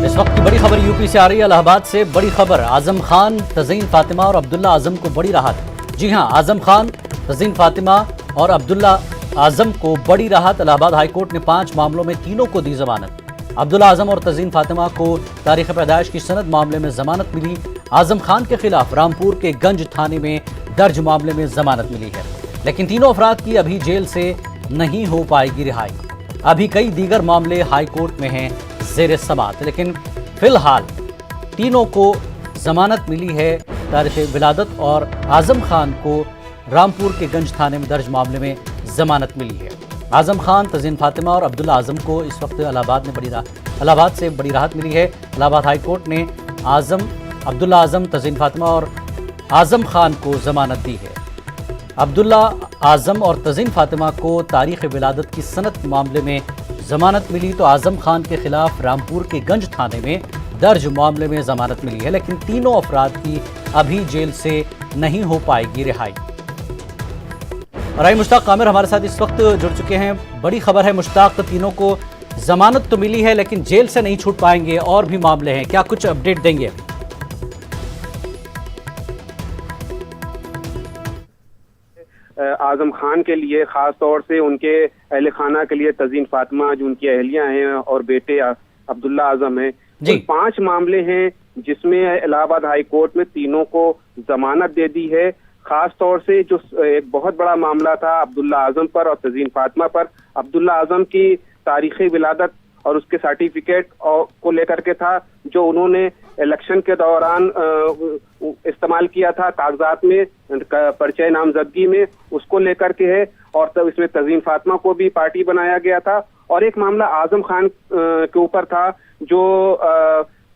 इस वक्त की बड़ी खबर यूपी से आ रही है। इलाहाबाद से बड़ी खबर, आजम खान, तज़ीन फातिमा और अब्दुल्ला आजम को बड़ी राहत। जी हां, आजम खान, तज़ीन फातिमा और अब्दुल्ला आजम को बड़ी राहत। इलाहाबाद हाईकोर्ट ने 5 मामलों में तीनों को दी जमानत। अब्दुल्ला आजम और तज़ीन फातिमा को तारीख पैदाइश की सनद मामले में जमानत मिली। आजम खान के खिलाफ रामपुर के गंज थाने में दर्ज मामले में जमानत मिली है, लेकिन तीनों अफराद की अभी जेल से नहीं हो पाएगी रिहाई। अभी कई दीगर मामले हाईकोर्ट में हैं ज़ेर समाअत, लेकिन फिलहाल तीनों को जमानत मिली है। तारीख विलादत और आजम खान को रामपुर के गंज थाने में दर्ज मामले में जमानत मिली है। आजम खान, तज़ीन फातिमा और अब्दुल्ला आजम को इस वक्त इलाहाबाद से बड़ी राहत मिली है। इलाहाबाद हाईकोर्ट ने अब्दुल्ला आजम, तज़ीन फातिमा और आजम खान को जमानत दी है। अब्दुल्ला आजम और तज़ीन फातिमा को तारीख विलादत की सनद मामले में जमानत मिली, तो आजम खान के खिलाफ रामपुर के गंज थाने में दर्ज मामले में जमानत मिली है, लेकिन तीनों अफराद की अभी जेल से नहीं हो पाएगी रिहाई। और आई मुश्ताक कामिर हमारे साथ इस वक्त जुड़ चुके हैं। बड़ी खबर है मुश्ताक, तो तीनों को जमानत तो मिली है लेकिन जेल से नहीं छूट पाएंगे, और भी मामले हैं, क्या कुछ अपडेट देंगे? आजम खान के लिए खास तौर से उनके अहले खाना के लिए तज़ीन फातिमा जो उनकी अहलियां हैं और बेटे अब्दुल्ला आजम हैं, कुल 5 मामले हैं जिसमें इलाहाबाद हाई कोर्ट में तीनों को जमानत दे दी है। खास तौर से जो एक बहुत बड़ा मामला था अब्दुल्ला आजम पर और तज़ीन फातिमा पर, अब्दुल्ला आजम की तारीखी विलादत और उसके सर्टिफिकेट को लेकर के था, जो उन्होंने इलेक्शन के दौरान इस्तेमाल किया था कागजात में, परिचय नामजदगी में, उसको लेकर के है। और तब इसमें तज़ीन फातिमा को भी पार्टी बनाया गया था। और एक मामला आजम खान के ऊपर था जो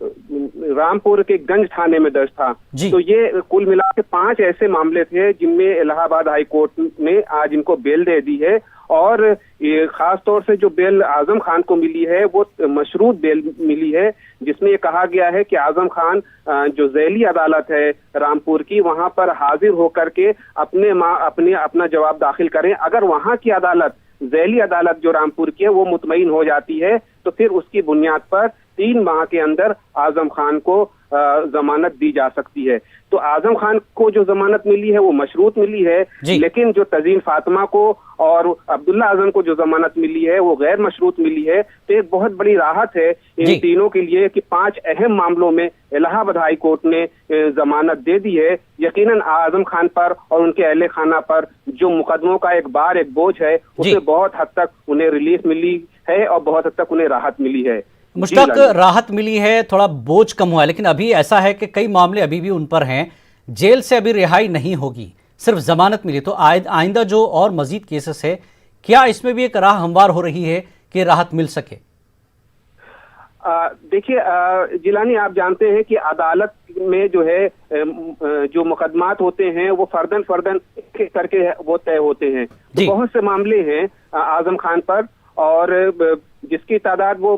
रामपुर के गंज थाने में दर्ज था। तो ये कुल मिला के 5 ऐसे मामले थे जिनमें इलाहाबाद हाई कोर्ट ने आज इनको बेल दे दी है। और ये खास तौर से जो बेल आजम खान को मिली है वो मशरूत बेल मिली है, जिसमें ये कहा गया है कि आजम खान जो ज़ैली अदालत है रामपुर की, वहां पर हाजिर होकर के अपना जवाब दाखिल करें। अगर वहां की अदालत, ज़ैली अदालत जो रामपुर की है, वो मुतमईन हो जाती है तो फिर उसकी बुनियाद पर 3 माह के अंदर आजम खान को जमानत दी जा सकती है। तो आजम खान को जो जमानत मिली है वो मशरूत मिली है, लेकिन जो तज़ीन फातिमा को और अब्दुल्ला आजम को जो जमानत मिली है वो गैर मशरूत मिली है। तो एक बहुत बड़ी राहत है इन तीनों के लिए कि 5 अहम मामलों में इलाहाबाद हाई कोर्ट ने जमानत दे दी है। यकीनन आजम खान पर और उनके अहले खाना पर जो मुकदमों का एक बोझ है, उससे बहुत हद तक उन्हें रिलीफ मिली है और बहुत हद तक उन्हें राहत मिली है। मुश्ताक, राहत मिली है, थोड़ा बोझ कम हुआ है, लेकिन अभी ऐसा है कि कई मामले अभी भी उन पर हैं, जेल से अभी रिहाई नहीं होगी, सिर्फ जमानत मिली। तो आइंदा जो और मजीद केसेस है, क्या इसमें भी एक राह हमवार हो रही है कि राहत मिल सके? देखिए जिलानी, आप जानते हैं कि अदालत में जो है जो मुकदमात होते हैं वो फर्दन करके वो तय होते हैं। तो बहुत से मामले हैं आजम खान पर, और जिसकी तादाद वो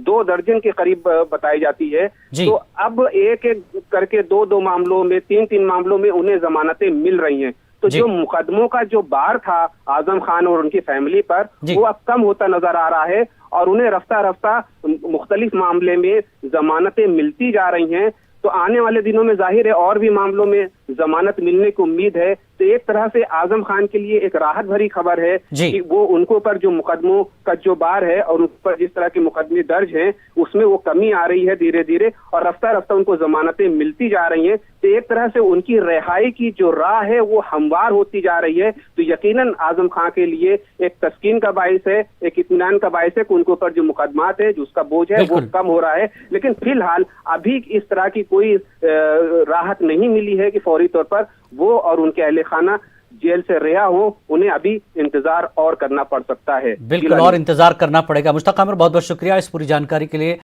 2 दर्जन के करीब बताई जाती है। तो अब एक करके 2 मामलों में, 3 मामलों में उन्हें जमानतें मिल रही हैं। तो जो मुकदमों का जो बार था आजम खान और उनकी फैमिली पर, वो अब कम होता नजर आ रहा है और उन्हें रफ्ता रफ्ता मुख्तलिफ मामले में जमानतें मिलती जा रही हैं। तो आने वाले दिनों में जाहिर है और भी मामलों में जमानत मिलने की उम्मीद है। तो एक तरह से आजम खान के लिए एक राहत भरी खबर है कि वो उनको पर जो मुकदमों का जो बार है और उन पर जिस तरह के मुकदमे दर्ज हैं उसमें वो कमी आ रही है धीरे धीरे, और रफ्ता रफ्ता उनको जमानतें मिलती जा रही हैं। तो एक तरह से उनकी रिहाई की जो राह है वो हमवार होती जा रही है। तो यकीनन आजम खान के लिए एक तस्कीन का बाइस है, एक इत्मीनान का बाइस है कि उनके ऊपर जो मुकदमात है, जो उसका बोझ है वो कम हो रहा है। लेकिन फिलहाल अभी इस तरह की कोई राहत नहीं मिली है कि फौरी तौर पर वो और उनके अहले खाना जेल से रिहा हो। उन्हें अभी इंतजार और करना पड़ सकता है। बिल्कुल, और इंतजार करना पड़ेगा। मुश्ताक कामिर, बहुत बहुत शुक्रिया इस पूरी जानकारी के लिए।